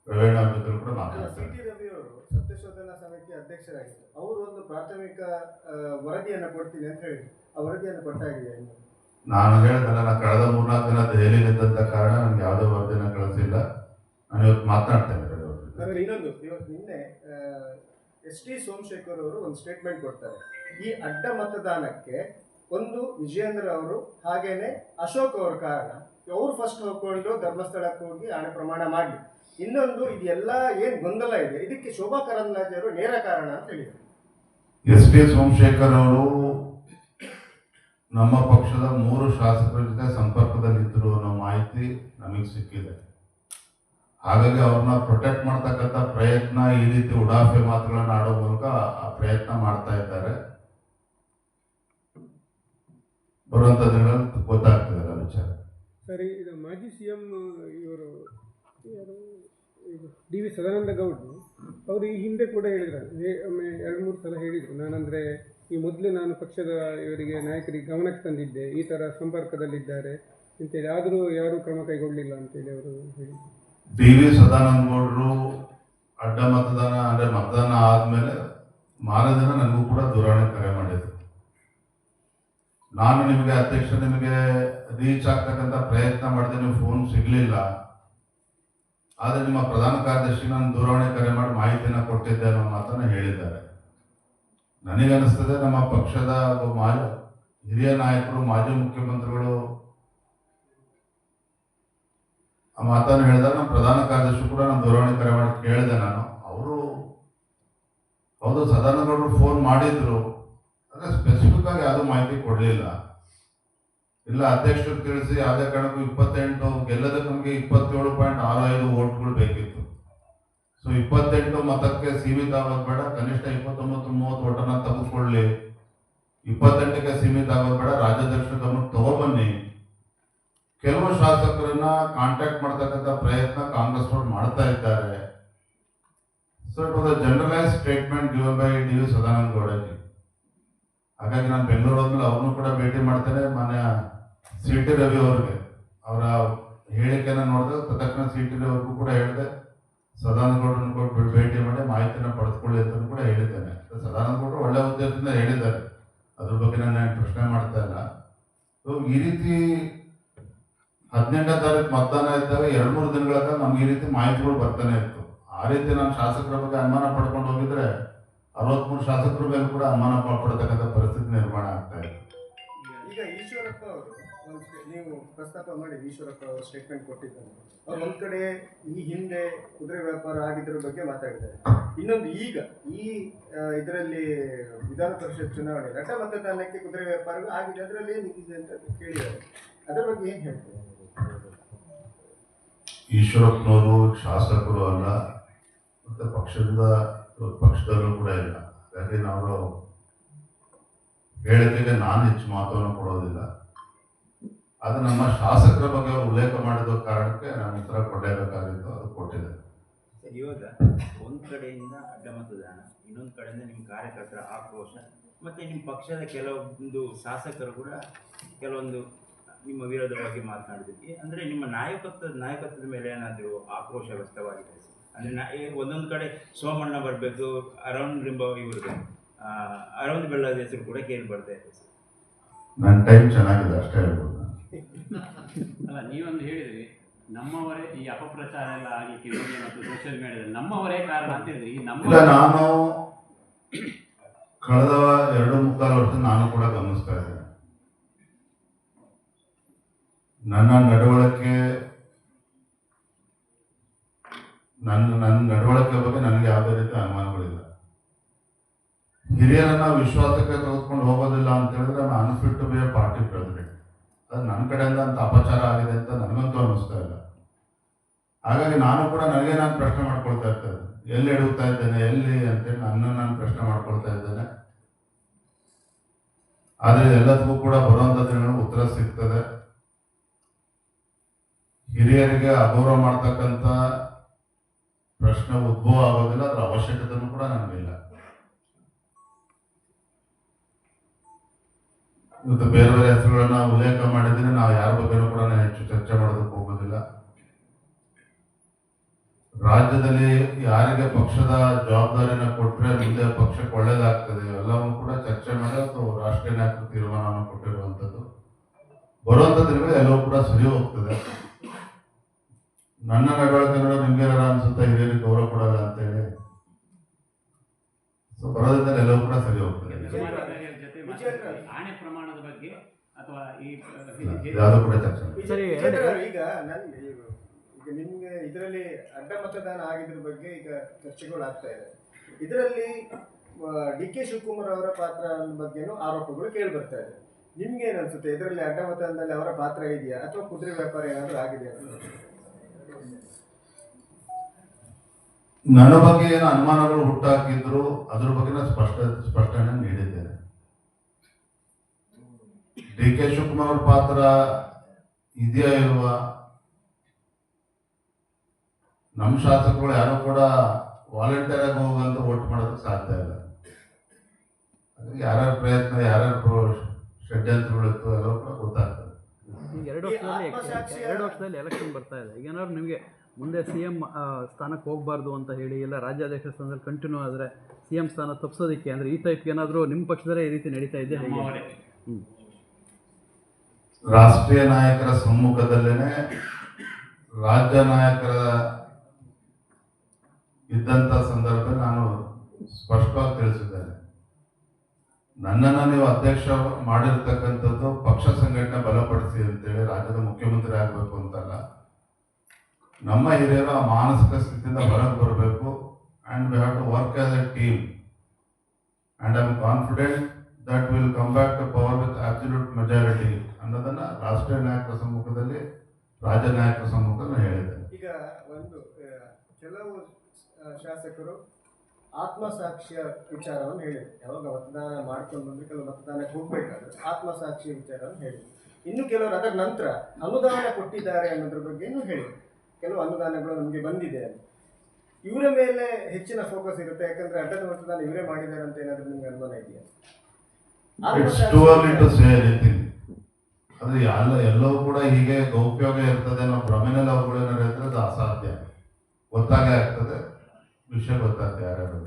ಪ್ರವೀಣ್ ಅವ್ರ ಜೊತೆ ಕೂಡ ಮಾತಾಡ್ತೇನೆ. ಸಿಟಿ ರವಿ ಅವರು ಸತ್ಯಶೋಧನಾ ಸಮಿತಿ ಅಧ್ಯಕ್ಷರಾಗಿದ್ದರು. ಅವರು ಒಂದು ಪ್ರಾಥಮಿಕ ವರದಿಯನ್ನು ಕೊಡ್ತೀನಿ ಅಂತ ಹೇಳಿದ್ರು. ಆ ವರದಿಯನ್ನು ಕೊಟ್ಟಾಗಿದೆ. ನಾನು ಹೇಳಿದಲ್ಲ, ನಾನು ಕಳೆದ 3-4 ದಿನ ದೆಹಲಿಯಲ್ಲಿದ್ದಂತ ಕಾರಣ ನನಗೆ ಯಾವುದೇ ವರದಿನ ಕಳಿಸಿಲ್ಲ. ನಾನು ಇವತ್ತು ಮಾತನಾಡ್ತೇನೆ. ಇನ್ನೊಂದು, ಇವತ್ತು ನಿನ್ನೆ ಎಸ್.ಟಿ. ಸೋಮಶೇಖರ್ ಅವರು ಒಂದು ಸ್ಟೇಟ್ಮೆಂಟ್ ಕೊಡ್ತಾರೆ. ಈ ಅಡ್ಡ ಮತದಾನಕ್ಕೆ ಒಂದು ವಿಜಯೇಂದ್ರ ಅವರು ಹಾಗೇನೆ ಅಶೋಕ್ ಅವರ ಕಾರಣ. ಅವ್ರು ಫಸ್ಟ್ ಹೋಗ್ಕೊಂಡು ಧರ್ಮಸ್ಥಳಕ್ಕೆ ಹೋಗಿ ಆಣೆ ಪ್ರಮಾಣ ಮಾಡಿ. ಇನ್ನೊಂದು, ಇದೆಲ್ಲ ಏನ್ ಗೊಂದಲ ಇದೆ, ಇದಕ್ಕೆ ಶೋಭಾ ಕರಂದ್ಲಾಜೆ ಅವರು ನೇರ ಕಾರಣ ಅಂತ ಹೇಳಿದ್ದಾರೆ. ಎಸ್.ಟಿ. ಸೋಮಶೇಖರ್ ಅವರು ನಮ್ಮ ಪಕ್ಷದ 3 ಶಾಸಕರ ಜೊತೆ ಸಂಪರ್ಕದಲ್ಲಿದ್ದರು ಅನ್ನೋ ಮಾಹಿತಿ ನಮಗೆ ಸಿಕ್ಕಿದೆ. ಹಾಗಾಗಿ ಅವ್ರನ್ನ ಪ್ರೊಟೆಕ್ಟ್ ಮಾಡ್ತಕ್ಕಂಥ ಪ್ರಯತ್ನ, ಈ ರೀತಿ ಉಡಾಫೆ ಮಾತುಗಳನ್ನ ಆಡೋ ಮೂಲಕ ಆ ಪ್ರಯತ್ನ ಮಾಡ್ತಾ ಇದ್ದಾರೆ. ಬರುವಂತ ದಿನಗಳಲ್ಲಿ ಗೊತ್ತಾಗ್ತದೆ ಆ ವಿಚಾರ. ಸರಿ, ಇದು ಮಾಜಿ ಸಿಎಂ ಇವರು ಡಿ.ವಿ. ಸದಾನಂದ ಗೌಡರು ಅವರು ಈ ಹಿಂದೆ ಕೂಡ ಹೇಳಿದ್ರು, 2-3 ಸಲ ಹೇಳಿದರು. ನಾನಂದರೆ ಈ ಮೊದಲು ನಾನು ಪಕ್ಷದ ಇವರಿಗೆ ನಾಯಕರಿಗೆ ಗಮನಕ್ಕೆ ತಂದಿದ್ದೆ, ಈ ಥರ ಸಂಪರ್ಕದಲ್ಲಿದ್ದಾರೆ ಅಂತೇಳಿ. ಆದರೂ ಯಾರೂ ಕ್ರಮ ಕೈಗೊಳ್ಳಲಿಲ್ಲ ಅಂತೇಳಿ ಅವರು ಹೇಳಿದರು. ಡಿ.ವಿ. ಸದಾನಂದ ಗೌಡರು ಅಡ್ಡ ಮತದಾನ ಅಂದರೆ ಮತದಾನ ಆದಮೇಲೆ ಮಾರದಿನ ನನಗೂ ಕೂಡ ದೂರವಾಣಿ ಕರೆ ಮಾಡಿದ್ರು. ನಾನು ನಿಮಗೆ ಅಧ್ಯಕ್ಷ, ನಿಮಗೆ ರೀಚ್ ಆಗ್ತಕ್ಕಂಥ ಪ್ರಯತ್ನ ಮಾಡಿದೆ, ನೀವು ಫೋನ್ ಸಿಗಲಿಲ್ಲ. ಆದರೆ ನಿಮ್ಮ ಪ್ರಧಾನ ಕಾರ್ಯದರ್ಶಿ ನಾನು ದೂರವಾಣಿ ಕರೆ ಮಾಡಿ ಮಾಹಿತಿಯನ್ನು ಕೊಟ್ಟಿದ್ದೆ ಅನ್ನೋ ಮಾತನ್ನು ಹೇಳಿದ್ದಾರೆ. ನನಗನ್ನಿಸ್ತದೆ ನಮ್ಮ ಪಕ್ಷದ ಹಿರಿಯ ನಾಯಕರು, ಮಾಜಿ ಮುಖ್ಯಮಂತ್ರಿಗಳು ಆ ಮಾತನ್ನು ಹೇಳಿದಾಗ ನಮ್ಮ ಪ್ರಧಾನ ಕಾರ್ಯದರ್ಶಿ ಕೂಡ ನಾನು ದೂರವಾಣಿ ಕರೆ ಮಾಡಿ ಕೇಳಿದೆ. ನಾನು ಅವರು ಹೌದು ಸದಾನಂದ ಗೌಡರು ಫೋನ್ ಮಾಡಿದ್ರು, ಆದರೆ ಸ್ಪೆಸಿಫಿಕ್ ಆಗಿ ಯಾವುದೂ ಮಾಹಿತಿ ಕೊಡಲಿಲ್ಲ. ಇಲ್ಲ ಅಧ್ಯಕ್ಷರು ತಿಳಿಸಿ ಯಾವುದೇ ಕಾರಣಕ್ಕೂ 28 ಗೆಲ್ಲದಕ್ಕೆ ನಮಗೆ 27.65 ವೋಟ್ಗಳು ಬೇಕಿತ್ತು. ಸೊ 28 ಮತಕ್ಕೆ ಸೀಮಿತ ಆಗೋದು ಬೇಡ, ಕನಿಷ್ಠ 29-30 ವೋಟನ್ನ ತೆಗೆದುಕೊಳ್ಳಿ. 28ಕ್ಕೆ ಸೀಮಿತ ಆಗೋದು ಬೇಡ, ರಾಜ್ಯಾಧ್ಯಕ್ಷರ ಗಮನಕ್ಕೆ ತಗೊಬನ್ನಿ. ಕೆಲವು ಶಾಸಕರನ್ನ ಕಾಂಟ್ಯಾಕ್ಟ್ ಮಾಡ್ತಕ್ಕಂಥ ಪ್ರಯತ್ನ ಕಾಂಗ್ರೆಸ್ ಅವರು ಮಾಡ್ತಾ ಇದ್ದಾರೆ. So it was a generalised statement given by DV. Sadananda Gowdaji. ಹಾಗಾಗಿ ನಾನು ಬೆಂಗಳೂರು ಹೋದ್ಮೇಲೆ ಅವ್ರನ್ನೂ ಕೂಡ ಭೇಟಿ ಮಾಡ್ತೇನೆ. ಮಾನ್ಯ ಸಿ.ಟಿ. ರವಿ ಅವ್ರಿಗೆ ಅವರ ಹೇಳಿಕೆಯನ್ನು ನೋಡಿದೆ, ತಕ್ಷಣ ಸಿ.ಟಿ. ರವಿ ಅವ್ರಿಗೂ ಕೂಡ ಹೇಳಿದೆ, ಸದಾನಂದ ಗೌಡರನ್ನು ಕೂಡ ಭೇಟಿ ಮಾಡಿ ಮಾಹಿತಿನ ಪಡೆದುಕೊಳ್ಳಿ ಅಂತ ಕೂಡ ಹೇಳಿದ್ದೇನೆ. ಸದಾನಂದ ಗೌಡರು ಒಳ್ಳೆ ಉದ್ದೇಶದಿಂದ ಹೇಳಿದ್ದಾರೆ, ಅದ್ರ ಬಗ್ಗೆ ನಾನು ಪ್ರಶ್ನೆ ಮಾಡ್ತಾ ಇಲ್ಲ. ಸೊ ಈ ರೀತಿ 18ನೇ ತಾರೀಕು ಮತದಾನ ಇದ್ದಾಗ 2-3 ದಿನಗಳ ಕಾಲ ನಮ್ಗೆ ಈ ರೀತಿ ಮಾಹಿತಿಗಳು ಬರ್ತಾನೆ ಇತ್ತು. ಆ ರೀತಿ ನಾನು ಶಾಸಕರ ಬಗ್ಗೆ ಅನುಮಾನ ಪಡ್ಕೊಂಡು ಹೋಗಿದ್ರೆ 63 ಶಾಸಕರ ಮೇಲೆ ಕೂಡ ಅನುಮಾನ ಪಡ್ತಕ್ಕಂಥ ಪರಿಸ್ಥಿತಿ ನಿರ್ಮಾಣ ಆಗ್ತಾ ಇದೆ. ಈಗ ಈಶ್ವರಪ್ಪ ಅವರು ನೀವು ಪ್ರಸ್ತಾಪ ಮಾಡಿ ಈಶ್ವರಪ್ಪ ಅವರು ಸ್ಟೇಟ್ಮೆಂಟ್ ಕೊಟ್ಟಿದ್ದಾರೆ. ಅವ್ರು ಒಂದ್ ಕಡೆ ಈ ಹಿಂದೆ ಕುದುರೆ ವ್ಯಾಪಾರ ಆಗಿದ್ರ ಬಗ್ಗೆ ಮಾತಾಡಿದ್ದಾರೆ. ಇನ್ನೊಂದು, ಈಗ ಈ ಇದರಲ್ಲಿ ವಿಧಾನ ಪರಿಷತ್ ಚುನಾವಣೆ ಅಡ್ಡ ಮತದಾನಕ್ಕೆ ಕುದುರೆ ವ್ಯಾಪಾರ ಆಗಿದೆ, ಅದರಲ್ಲಿ ಏನಿದೆ ಅಂತ ಕೇಳಿದ್ದಾರೆ. ಅದರ ಬಗ್ಗೆ ಏನ್ ಹೇಳ್ತಾರೆ? ಈಶ್ವರಪ್ಪನವರು ಶಾಸಕರು ಅಲ್ಲ, ಮತ್ತೆ ಪಕ್ಷದಲ್ಲೂ ಕೂಡ ಇಲ್ಲ. ಹಾಗಾಗಿ ನಾವು ಹೇಳಿಕೆಗೆ ನಾನು ಹೆಚ್ಚು ಮಹತ್ವವನ್ನು ಕೊಡೋದಿಲ್ಲ. ಅದು ನಮ್ಮ ಶಾಸಕರ ಬಗ್ಗೆ ಅವರು ಉಲ್ಲೇಖ ಮಾಡಿದ ಕಾರಣಕ್ಕೆ ನಾನು ಉತ್ತರ ಕೊಡಲೇಬೇಕಾಗಿತ್ತು, ಅದು ಕೊಟ್ಟಿದೆ. ಇವಾಗ ಒಂದು ಕಡೆಯಿಂದ ಅಡ್ಡ ಮತದಾನ, ಇನ್ನೊಂದು ಕಡೆಯಿಂದ ನಿಮ್ಮ ಕಾರ್ಯಕರ್ತರ ಆಕ್ರೋಶ, ಮತ್ತು ನಿಮ್ಮ ಪಕ್ಷದ ಕೆಲವೊಂದು ಶಾಸಕರು ಕೂಡ ಕೆಲವೊಂದು ನಿಮ್ಮ ವಿರೋಧವಾಗಿ ಮಾತನಾಡಿದ್ವಿ. ಅಂದರೆ ನಿಮ್ಮ ನಾಯಕತ್ವದ ಮೇಲೆ ಏನಾದರೂ ಆಕ್ರೋಶ ವ್ಯಕ್ತವಾಗಿದೆ? ಅಂದರೆ ಒಂದೊಂದು ಕಡೆ ಸೋಮಣ್ಣ ಬರಬೇಕು, ಅರವಿಂದ್ ಲಿಂಬಾವಳಿ ಇವ್ರದ್ದು ಅರವಿಂದ್ ಬೆಳ್ಳದ ಹೆಸರು ಕೂಡ ಕೇಳಿ ಬರ್ತಾ ಇದೆ ಸರ್. ನನ್ನ ಟೈಮ್ ಚೆನ್ನಾಗಿದೆ ಅಷ್ಟೇ ಹೇಳ್ಬೋದು. ಅಲ್ಲ, ನೀವೊಂದು ಹೇಳಿದ್ರಿ ನಮ್ಮವರೇ ಈ ಅಪಪ್ರಚಾರ ಎಲ್ಲ ಆಗಲಿಕ್ಕೆ ವಿಡಿಯೋ ಮತ್ತು ಸೋಷಿಯಲ್ ಮೀಡಿಯಾದಲ್ಲಿ ನಮ್ಮವರೇ ಕಾರಣ ಅಂತ ಹೇಳಿದ್ರಿ. ಇಲ್ಲ, ನಮ್ಮ ನಾನು ಕಳೆದ 2.25 ವರ್ಷ ನಾನು ಕೂಡ ಗಮನಿಸ್ತಾ ಇದ್ದೇನೆ. ನನ್ನ ನಡವಳಿಕೆ ಬಗ್ಗೆ ನನಗೆ ಯಾವುದೇ ರೀತಿ ಅನುಮಾನಗಳಿಲ್ಲ. ಹಿರಿಯರನ್ನ ವಿಶ್ವಾಸಕ್ಕೆ ತೆಗೆದುಕೊಂಡು ಹೋಗೋದಿಲ್ಲ ಅಂತ ಹೇಳಿದ್ರೆ ನಾನು unfit to be a party president. ಅದು ನನ್ನ ಕಡೆಯಿಂದ ಅಂತ ಅಪಚಾರ ಆಗಿದೆ ಅಂತ ನನಗಂತೂ ಅನ್ನಿಸ್ತಾ ಇಲ್ಲ. ಹಾಗಾಗಿ ನಾನು ಕೂಡ ನನಗೆ ನಾನು ಪ್ರಶ್ನೆ ಮಾಡ್ಕೊಳ್ತಾ ಇರ್ತೇನೆ, ಎಲ್ಲಿ ಎಡುತ್ತಾ ಇದ್ದೇನೆ, ಎಲ್ಲಿ ಅಂತೇಳಿ ನಾನು ಪ್ರಶ್ನೆ ಮಾಡ್ಕೊಳ್ತಾ ಇದ್ದೇನೆ. ಆದರೆ ಎಲ್ಲದಕ್ಕೂ ಕೂಡ ಬರುವಂಥ ದಿನಗಳು ಉತ್ತರ ಸಿಗ್ತದೆ. ಹಿರಿಯರಿಗೆ ಅಗೌರವ ಮಾಡ್ತಕ್ಕಂಥ ಪ್ರಶ್ನೆ ಉದ್ಭವ ಆಗೋದಿಲ್ಲ, ಅದರ ಅವಶ್ಯಕತೆನೂ ಕೂಡ ನನಗಿಲ್ಲ. ಇವತ್ತು ಬೇರೆ ಬೇರೆ ಹೆಸರುಗಳನ್ನ ಉಲ್ಲೇಖ ಮಾಡಿದ್ರೆ ನಾವು ಯಾರ ಬಗ್ಗೆನೂ ಕೂಡ ಹೆಚ್ಚು ಚರ್ಚೆ ಮಾಡೋದಕ್ಕೆ ಹೋಗೋದಿಲ್ಲ. ರಾಜ್ಯದಲ್ಲಿ ಯಾರಿಗೆ ಪಕ್ಷದ ಜವಾಬ್ದಾರಿನ ಕೊಟ್ಟರೆ ಮುಂದೆ ಪಕ್ಷಕ್ಕೆ ಒಳ್ಳೇದಾಗ್ತದೆ ಎಲ್ಲವನ್ನೂ ಕೂಡ ಚರ್ಚೆ ಮಾಡಿ ಅಥವಾ ರಾಷ್ಟ್ರೀಯ ನಾಯಕರು ತೀರ್ಮಾನವನ್ನು ಕೊಟ್ಟಿರುವಂಥದ್ದು. ಬರುವಂಥ ದಿನಗಳು ಎಲ್ಲವೂ ಕೂಡ ಸರಿ ಹೋಗ್ತದೆ. ನನ್ನ ನಡವಳಿಕೆ ನೋಡೋ ನಿಮ್ಗೆ ಅನ್ಸುತ್ತೆ ಹಿರಿಯರಿಗೆ ಗೌರವ ಕೊಡಲ್ಲ ಅಂತೇಳಿ. ಸೊ ಬರೋದ್ರಿಂದ ಎಲ್ಲವೂ ಕೂಡ ಸರಿ ಹೋಗ್ತದೆ. ಆಣೆ ಪ್ರಮಾಣದ ಬಗ್ಗೆ ಅಥವಾ ಯಾವುದು ಕೂಡ ಚರ್ಚೆ ಈಗ ನಿಮ್ಗೆ ಇದರಲ್ಲಿ ಅಡ್ಡ ಮತದಾನ ಆಗಿದ್ರ ಬಗ್ಗೆ ಈಗ ಚರ್ಚೆಗಳಾಗ್ತಾ ಇದೆ. ಇದರಲ್ಲಿ ಡಿ.ಕೆ. ಶಿವಕುಮಾರ್ ಅವರ ಪಾತ್ರ ಬಗ್ಗೆನೂ ಆರೋಪಗಳು ಕೇಳಿ ಬರ್ತಾ ಇದೆ. ನಿಮ್ಗೆ ಏನ್ ಅನ್ಸುತ್ತೆ, ಇದರಲ್ಲಿ ಅಡ್ಡ ಮತದಾನದಲ್ಲಿ ಅವರ ಪಾತ್ರ ಇದೆಯಾ ಅಥವಾ ಕುದುರೆ ವ್ಯಾಪಾರ ಏನಾದರೂ ಆಗಿದೆಯಾ? ನನ್ನ ಬಗ್ಗೆ ಏನು ಅನುಮಾನಗಳು ಹುಟ್ಟಾಕಿದ್ರು ಅದ್ರ ಬಗ್ಗೆ ಸ್ಪಷ್ಟನೆ ನೀಡಿದ್ದೇನೆ. ಡಿ.ಕೆ. ಶಿವಕುಮಾರ್ ಅವ್ರ ಪಾತ್ರ ಇದೆಯಾ ಇಲ್ವಾ? ನಮ್ಮ ಶಾಸಕರು ಯಾರು ಕೂಡ ವಾಲಂಟಿಯರ್ ಆಗಿ ಹೋಗಂತ ವೋಟ್ ಮಾಡೋದಕ್ಕೆ ಸಾಧ್ಯ ಇಲ್ಲ. ಯಾರ್ಯಾರ ಪ್ರಯತ್ನ, ಯಾರ್ಯಾರ ಷಡ್ಯಂತ್ರಗಳಿತ್ತು ಎಲ್ಲವೂ ಕೂಡ ಗೊತ್ತಾಗ್ತದೆ. ಈಗ 2 ವರ್ಷದಲ್ಲಿ ಎಲೆಕ್ಷನ್ ಬರ್ತಾ ಇದೆ. ಈಗ ಏನಾದ್ರು ನಿಮಗೆ ಮುಂದೆ CM ಸ್ಥಾನಕ್ಕೆ ಹೋಗಬಾರ್ದು ಅಂತ ಹೇಳಿ ಎಲ್ಲ ರಾಜ್ಯಾಧ್ಯಕ್ಷ ಸ್ಥಾನದಲ್ಲಿ ಕಂಟಿನ್ಯೂ ಆದರೆ CM ಸ್ಥಾನ ತಪ್ಪಿಸೋದಕ್ಕೆ ಅಂದರೆ ಈ ಟೈಪ್ ಏನಾದರೂ ನಿಮ್ಮ ಪಕ್ಷದಲ್ಲೇ ಈ ರೀತಿ ನಡೀತಾ ಇದೆ ಹೇಗೆ? ರಾಷ್ಟ್ರೀಯ ನಾಯಕರ ಸಮ್ಮುಖದಲ್ಲೇನೆ ರಾಜ್ಯ ನಾಯಕರ ಇದ್ದಂಥ ಸಂದರ್ಭದಲ್ಲಿ ನಾನು ಸ್ಪಷ್ಟವಾಗಿ ತಿಳಿಸಿದ್ದೇನೆ, ನನ್ನನ್ನು ನೀವು ಅಧ್ಯಕ್ಷ ಮಾಡಿರ್ತಕ್ಕಂಥದ್ದು ಪಕ್ಷ ಸಂಘಟನೆ ಬಲಪಡಿಸಿ ಅಂತೇಳಿ, ರಾಜ್ಯದ ಮುಖ್ಯಮಂತ್ರಿ ಆಗಬೇಕು ಅಂತಲ್ಲ. ನಮ್ಮ ಹಿರಿಯರು ಆ ಮಾನಸಿಕ ಸ್ಥಿತಿಯಿಂದ ಹೊರಗೆ ಬರಬೇಕು. And we have to work as a team and I am confident that will come back to power with absolute majority ಅನ್ನೋದನ್ನ ರಾಷ್ಟ್ರೀಯ ನಾಯಕರ ಸಮ್ಮುಖದಲ್ಲಿ, ರಾಜ್ಯ ನಾಯಕರ ಸಮ್ಮುಖದಲ್ಲಿ ಹೇಳಿದ್ದೇನೆ. ಈಗ ಕೆಲವು ಶಾಸಕರು ಆತ್ಮಸಾಕ್ಷಿಯ ವಿಚಾರವನ್ನು ಹೇಳಿದರು. ಯಾವಾಗ ಮತದಾನ ಮಾಡ್ಕೊಂಡು ಬಂದ್ರೆ ಕೆಲವು ಮತದಾನಕ್ಕೆ ಹೋಗ್ಬೇಕಾದ್ರೆ ಆತ್ಮಸಾಕ್ಷಿಯ ವಿಚಾರವನ್ನು ಹೇಳಿದರು. ಇನ್ನು ಕೆಲವರು ಅದರ ನಂತರ ಅನುದಾನ ಕೊಟ್ಟಿದ್ದಾರೆ ಅನ್ನೋದ್ರ ಬಗ್ಗೆನೂ ಹೇಳಿದರು. ಕೆಲವು ಅನುದಾನಗಳು ನಮಗೆ ಬಂದಿದೆ ಅಂತ. ಇವರ ಮೇಲೆ ಹೆಚ್ಚಿನ ಫೋಕಸ್ ಇರುತ್ತೆ, ಯಾಕಂದ್ರೆ ಅಡ್ಡದ ಮತದಾನ ಇವರೇ ಮಾಡಿದ್ದಾರೆ ಅಂತ ಏನಾದರೂ ನಿಮ್ಗೆ ಅನುಮಾನ ಇದೆಯಾ? It's to early to say anything. ಅದು ಎಲ್ಲವೂ ಕೂಡ ಹೀಗೆ ಗೌಪ್ಯವಾಗಿ ಇರ್ತದೆ ಅನ್ನೋ ಭ್ರಮೆನಲ್ಲಿ ಅವುಗಳು ಏನಾರು ಇರ್ತದೆ, ಅದು ಅಸಾಧ್ಯ. ಗೊತ್ತಾಗೇ ಆಗ್ತದೆ, ವಿಷಯ ಗೊತ್ತಾಗ್ತದೆ ಯಾರ್ಯಾರು.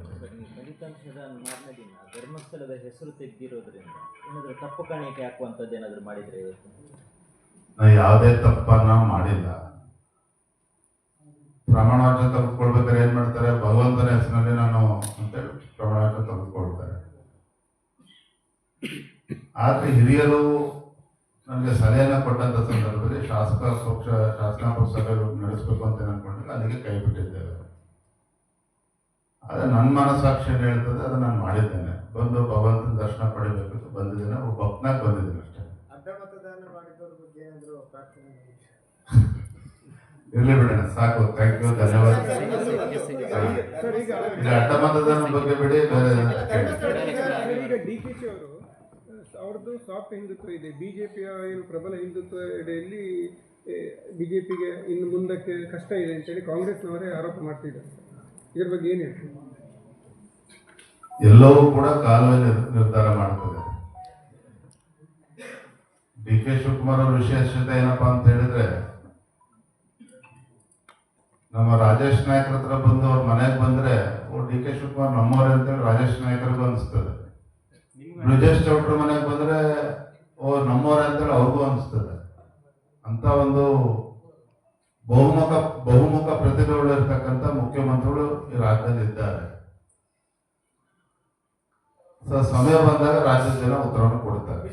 ಫಲಿತಾಂಶದ ಮಾರನೇ ದಿನ ಧರ್ಮಸ್ಥಳದ ಹೆಸರು ತೆಗೆದಿರೋದ್ರಿಂದ ಏನಾದರೂ ತಪ್ಪು ಕಾಣಿಕೆ ಹಾಕುವಂಥದ್ದು ಏನಾದರೂ ಮಾಡಿದ್ರೆ ಇವತ್ತು? ನಾನು ಯಾವುದೇ ತಪ್ಪನ್ನ ಮಾಡಿಲ್ಲ. ಪ್ರಮಾಣ ವಚನ ತೆಗೆದುಕೊಳ್ಬೇಕಾದ್ರೆ ಏನ್ ಮಾಡ್ತಾರೆ, ಭಗವಂತನ ಹೆಸರಿನಲ್ಲಿ ನಾನು ಅಂತೇಳಿ ಪ್ರಮಾಣ ವಚನ ತೆಗೆದುಕೊಳ್ತಾರೆ. ಆದ್ರೆ ಹಿರಿಯರು ನನಗೆ ಸಲಹೆಯನ್ನು ಕೊಟ್ಟಂತ ಸಂದರ್ಭದಲ್ಲಿ ಶಾಸಕಾಂಗ ಪಕ್ಷ ಸಭೆ ನಡೆಸಬೇಕು ಅಂತ ಅನ್ಕೊಂಡಿದ್ದೆ, ಅಲ್ಲಿಗೆ ಕೈ ಬಿಟ್ಟಿದ್ದೇವೆ. ಆದರೆ ನನ್ನ ಮನಸ್ಸಾಕ್ಷಿ ಹೇಳ್ತದೆ, ಅದು ನಾನು ಮಾಡಿದ್ದೇನೆ. ಬಂದು ಭಗವಂತನ ದರ್ಶನ ಪಡಿಬೇಕು ಬಂದಿದ್ದೇನೆ, ಒಬ್ಬ ಭಕ್ತನಾಗ ಬಂದಿದ್ದೇನೆ ಅಷ್ಟೇ. ಅಡ್ಡ ಮತದಾನ ಮಾಡಿದವ್ರ ಬಗ್ಗೆ ಏನಾದರೂ ಪ್ರಾರ್ಥನೆ ಇರ್ಲಿ ಬಿಡೋಣ, ಸಾಕು. ಥ್ಯಾಂಕ್ ಯು, ಧನ್ಯವಾದ. ಈಗ ಅಡ್ಡ ಮತದಾನ ಬಗ್ಗೆ ಬಿಡಿ, ಬೇರೆ ಈಗ DKಶಿ ಅವರು ಅವ್ರದ್ದು ಸಾಫ್ಟ್ ಹಿಂದುತ್ವ ಇದೆ. ಬಿಜೆಪಿಯ ಏನು ಪ್ರಬಲ ಹಿಂದುತ್ವ ಎಡೆಯಲ್ಲಿ ಬಿಜೆಪಿಗೆ ಇನ್ನು ಮುಂದಕ್ಕೆ ಕಷ್ಟ ಇದೆ ಅಂತೇಳಿ ಕಾಂಗ್ರೆಸ್ನವರೇ ಆರೋಪ ಮಾಡ್ತಿದ್ದಾರೆ. ಇದ್ರ ಬಗ್ಗೆ ಏನು ಹೇಳ್ತೀವಿ? ಎಲ್ಲವೂ ಕೂಡ ಕಾಲವೇ ನಿರ್ಧಾರ ಮಾಡ್ತದೆ. ಡಿ ಕೆ ಶಿವಕುಮಾರ್ ಅವರ ವಿಶೇಷತೆ ಏನಪ್ಪಾ ಅಂತ ಹೇಳಿದ್ರೆ, ನಮ್ಮ ರಾಜೇಶ್ ನಾಯ್ಕರ ಹತ್ರ ಬಂದು ಅವ್ರ ಮನೆಗೆ ಬಂದ್ರೆ ಡಿ ಕೆ ಶಿವಕುಮಾರ್ ನಮ್ಮವ್ರೆ ಅಂತೇಳಿ ರಾಜೇಶ್ ನಾಯ್ಕರಿಗೂ ಅನಿಸ್ತದೆ. ಬ್ರಿಜೇಶ್ ಚೌಟ್ರ ಮನೆಗೆ ಬಂದ್ರೆ ನಮ್ಮವ್ರೆ ಅಂತೇಳಿ ಅವ್ರಿಗೂ ಅನಿಸ್ತದೆ. ಅಂತ ಒಂದು ಬಹುಮುಖ ಪ್ರತಿಭೆಗಳು ಇರ್ತಕ್ಕಂಥ ಮುಖ್ಯಮಂತ್ರಿಗಳು ಈ ರಾಜ್ಯದಲ್ಲಿ ಇದ್ದಾರೆ. ಸಮಯ ಬಂದಾಗ ರಾಜ್ಯದ ಜನ ಉತ್ತರವನ್ನು ಕೊಡ್ತಾರೆ.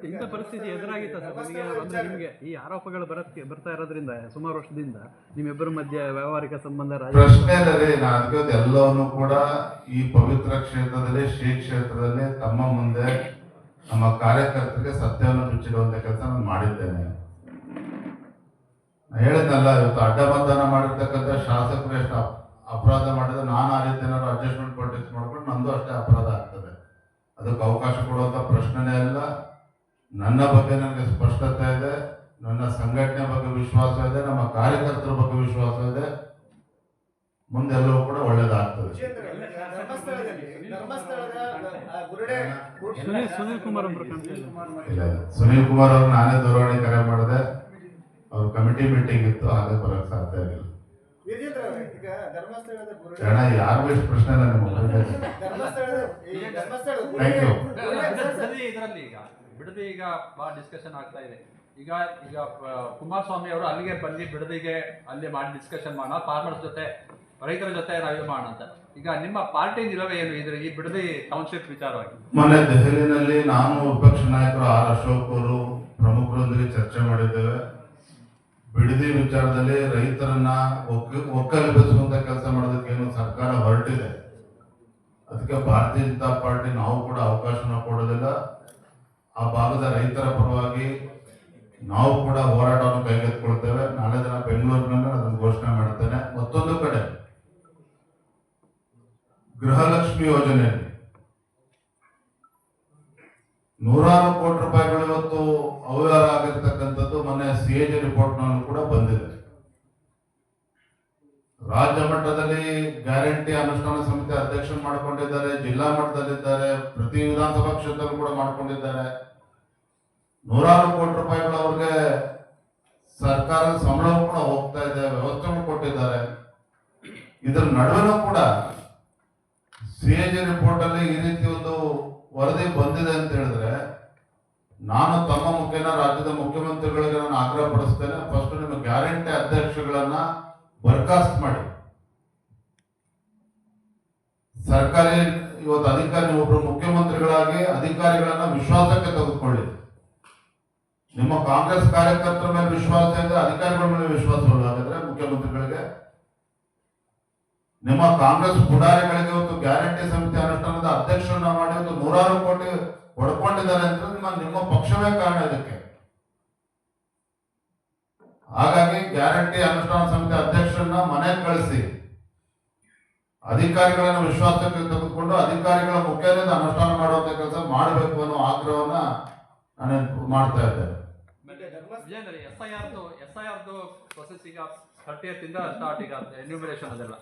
ಇಂಥ ಪರಿಸ್ಥಿತಿ ಎದುರಾಗಿತ್ತ ಸರ್ ನಿಮಗೆ? ಅಂದ್ರೆ ನಿಮಗೆ ಈ ಆರೋಪಗಳು ಬರ್ತಾ ಇರೋದ್ರಿಂದ ಸುಮಾರು ವರ್ಷದಿಂದ ನಿಮ್ಮಿಬ್ಬರ ಮಧ್ಯೆ ವ್ಯಾವಹಾರಿಕ ಸಂಬಂಧ ಪ್ರಶ್ನೆ ರೀ. ನಾನು ಅದಕ್ಕೆ ಎಲ್ಲವನ್ನು ಕೂಡ ಈ ಪವಿತ್ರ ಕ್ಷೇತ್ರದಲ್ಲಿ ಶ್ರೀ ಕ್ಷೇತ್ರದಲ್ಲಿ ತಮ್ಮ ಮುಂದೆ ನಮ್ಮ ಕಾರ್ಯಕರ್ತರಿಗೆ ಸತ್ಯವನ್ನು ಬಿಚ್ಚಿಡುವಂತ ಕೆಲಸ ನಾನು ಮಾಡಿದ್ದೇನೆ. ಹೇಳಿದ್ನಲ್ಲ, ಇವತ್ತು ಅಡ್ಡ ಮತದಾನ ಮಾಡಿರ್ತಕ್ಕಂಥ ಶಾಸಕರು ಎಷ್ಟು ಅಪರಾಧ ಮಾಡಿದ್ರೆ ನಾನು ಆ ರೀತಿ ಏನಾದ್ರು ಅಡ್ಜಸ್ಟ್ಮೆಂಟ್ ಪಾಲಿಟಿಕ್ಸ್ ಮಾಡ್ಕೊಂಡು ನಂದು ಅಷ್ಟೇ ಅಪರಾಧ ಆಗ್ತದೆ. ಅದಕ್ಕೆ ಅವಕಾಶ ಕೊಡುವಂತ ಪ್ರಶ್ನೆನೇ ಇಲ್ಲ. ನನ್ನ ಬಗ್ಗೆ ನನಗೆ ಸ್ಪಷ್ಟತೆ ಇದೆ, ನನ್ನ ಸಂಘಟನೆ ಬಗ್ಗೆ ವಿಶ್ವಾಸ ಇದೆ, ನಮ್ಮ ಕಾರ್ಯಕರ್ತರ ಬಗ್ಗೆ ವಿಶ್ವಾಸ ಇದೆ. ಮುಂದೆಲ್ಲವೂ ಕೂಡ ಒಳ್ಳೇದಾಗ್ತದೆ. ಸುನೀಲ್ ಕುಮಾರ್ ಅವರು ಇಲ್ಲ, ಸುನೀಲ್ ಕುಮಾರ್ ಅವ್ರು ನಾನೇ ದೂರವಾಣಿ ಕರೆ ಮಾಡಿದೆ. ಅವ್ರ ಕಮಿಟಿ ಮೀಟಿಂಗ್ ಇತ್ತು, ಹಾಗೆ ಬರೋಕ್ಕೆ ಸಾಧ್ಯ ಆಗಿಲ್ಲ. ಜನ ಯಾರಿಗೂ ಇಷ್ಟು ಪ್ರಶ್ನೆ ಇಲ್ಲ ನಿಮ್ಮ ಥ್ಯಾಂಕ್ ಯು. ಇದರಲ್ಲಿ ಈಗ ಬಿಡದಿ ಈಗ ಬಹಳ ಡಿಸ್ಕಷನ್ ಆಗ್ತಾ ಇದೆ. ಈಗ ಕುಮಾರಸ್ವಾಮಿ ಅವರು ಅಲ್ಲಿಗೆ ಬಂದು ಬಿಡದಿಗೆ ಅಲ್ಲಿ ಮಾಡಿ ಡಿಸ್ಕಷನ್ ಮಾಡೋಣ, ಫಾರ್ಮರ್ಸ್ ಜೊತೆ ರೈತರ ಜೊತೆ ನಾವು ಮಾಡೋಣ ಅಂತ. ಈಗ ನಿಮ್ಮ ಪಾರ್ಟಿ ನಿಲುವು ಏನು ಇದ್ರೆ ಈ ಬಿಡದಿ ಟೌನ್ಶಿಪ್ ವಿಚಾರವಾಗಿ? ಮೊನ್ನೆ ದೆಹಲಿನಲ್ಲಿ ನಾನು ವಿಪಕ್ಷ ನಾಯಕರು ಆರ್ ಅಶೋಕ್ ಅವರು ಪ್ರಮುಖರೊಂದಿಗೆ ಚರ್ಚೆ ಮಾಡಿದ್ದೇವೆ. ಬಿಡದಿ ವಿಚಾರದಲ್ಲಿ ರೈತರನ್ನ ಒಕ್ಕಲೆಬ್ಬಿಸುವಂತ ಕೆಲಸ ಮಾಡೋದಕ್ಕೆ ಏನು ಸರ್ಕಾರ ಹೊರಟಿದೆ. ಅದಕ್ಕೆ ಭಾರತೀಯ ಜನತಾ ಪಾರ್ಟಿ ನಾವು ಕೂಡ ಅವಕಾಶನ ಕೊಡೋದಿಲ್ಲ. ಆ ಭಾಗದ ರೈತರ ಪರವಾಗಿ ನಾವು ಕೂಡ ಹೋರಾಟವನ್ನು ಕೈಗೆತ್ತಿಕೊಳ್ತೇವೆ. ನಾಳೆ ದಿನ ಬೆಂಗಳೂರಿನಲ್ಲಿ ಅದನ್ನು ಘೋಷಣೆ ಮಾಡ್ತೇನೆ. ಮತ್ತೊಂದು ಕಡೆ ಗೃಹಲಕ್ಷ್ಮಿ ಯೋಜನೆಯಲ್ಲಿ ನೂರಾರು ಕೋಟಿ ರೂಪಾಯಿಗಳು ಇವತ್ತು ಅವ್ಯವಹಾರ ಆಗಿರ್ತಕ್ಕಂಥದ್ದು ಮೊನ್ನೆ CAG ರಿಪೋರ್ಟ್ ನಲ್ಲಿ ಕೂಡ ಬಂದಿದೆ. ರಾಜ್ಯ ಮಟ್ಟದಲ್ಲಿ ಗ್ಯಾರಂಟಿ ಅನುಷ್ಠಾನ ಸಮಿತಿ ಅಧ್ಯಕ್ಷರು ಮಾಡಿಕೊಂಡಿದ್ದಾರೆ, ಜಿಲ್ಲಾ ಮಟ್ಟದಲ್ಲಿದ್ದಾರೆ, ಪ್ರತಿ ವಿಧಾನಸಭಾ ಕ್ಷೇತ್ರದಲ್ಲೂ ಕೂಡ ಮಾಡಿಕೊಂಡಿದ್ದಾರೆ. ನೂರಾರು ಕೋಟಿ ರೂಪಾಯಿಗಳು ಅವ್ರಿಗೆ ಸರ್ಕಾರದ ಸಂಬಳವೂ ಕೂಡ ಹೋಗ್ತಾ ಇದೆ, ವ್ಯವಸ್ಥೆಗಳು ಕೊಟ್ಟಿದ್ದಾರೆ. ಇದರ ನಡುವೆನೂ ಕೂಡ CAG ರಿಪೋರ್ಟ್ ಅಲ್ಲಿ ಈ ರೀತಿ ಒಂದು ವರದಿ ಬಂದಿದೆ ಅಂತ ಹೇಳಿದ್ರೆ, ನಾನು ತಮ್ಮ ಮುಖೇನ ರಾಜ್ಯದ ಮುಖ್ಯಮಂತ್ರಿಗಳಿಗೆ ನಾನು ಆಗ್ರಹ ಪಡಿಸ್ತೇನೆ. ಫಸ್ಟ್ ನಿಮ್ಮ ಗ್ಯಾರಂಟಿ ಅಧ್ಯಕ್ಷಗಳನ್ನ ಬರ್ಖಾಸ್ತ್ ಮಾಡಿ. ಸರ್ಕಾರಿ ಇವತ್ತು ಅಧಿಕಾರಿ ಒಬ್ಬರು ಮುಖ್ಯಮಂತ್ರಿಗಳಾಗಿ ಅಧಿಕಾರಿಗಳನ್ನ ವಿಶ್ವಾಸಕ್ಕೆ ತೆಗೆದುಕೊಳ್ಳಿ. ನಿಮ್ಮ ಕಾಂಗ್ರೆಸ್ ಕಾರ್ಯಕರ್ತರ ಮೇಲೆ ವಿಶ್ವಾಸ ಇದೆ, ಅಧಿಕಾರಿಗಳ ಮೇಲೆ ವಿಶ್ವಾಸವಿಲ್ಲ. ಹಾಗಾದ್ರೆ ಮುಖ್ಯಮಂತ್ರಿಗಳಿಗೆ, ನಿಮ್ಮ ಕಾಂಗ್ರೆಸ್ ಪುಡಾರಿಗಳಿಗೆ ಇವತ್ತು ಗ್ಯಾರಂಟಿ ಸಮಿತಿ ಅನುಷ್ಠಾನದ ಅಧ್ಯಕ್ಷರನ್ನ ಮಾಡಿ ಒಂದು ನೂರಾರು ಕೋಟಿ ಹೊಡ್ಕೊಂಡಿದ್ದಾರೆ ಅಂತ ನಿಮ್ಮ ಪಕ್ಷವೇ ಕಾರಣ ಇದಕ್ಕೆ. ಹಾಗಾಗಿ ಗ್ಯಾರಂಟಿ ಅನುಷ್ಠಾನ ಸಮಿತಿ ಅಧ್ಯಕ್ಷರನ್ನ ಮನೆಗೆ ಕಳಿಸಿ ಅಧಿಕಾರಿಗಳನ್ನ ವಿಶ್ವಾಸಕ್ಕೆ ತೆಗೆದುಕೊಂಡು ಅಧಿಕಾರಿಗಳ ಮುಖೇನ ಅನುಷ್ಠಾನ ಮಾಡುವಂತ ಕೆಲಸ ಮಾಡಬೇಕು ಅನ್ನೋ ಆಗ್ರಹವನ್ನ ನಾನು ಮಾಡ್ತಾ ಇದ್ದೇನೆ. SIR ಪ್ರೊಸೆಸ್ ಈಗ 30th ಇಂದ ಸ್ಟಾರ್ಟ್ ಈಗ ಎನ್ಯೂಮರೇಷನ್ ಅದೆಲ್ಲ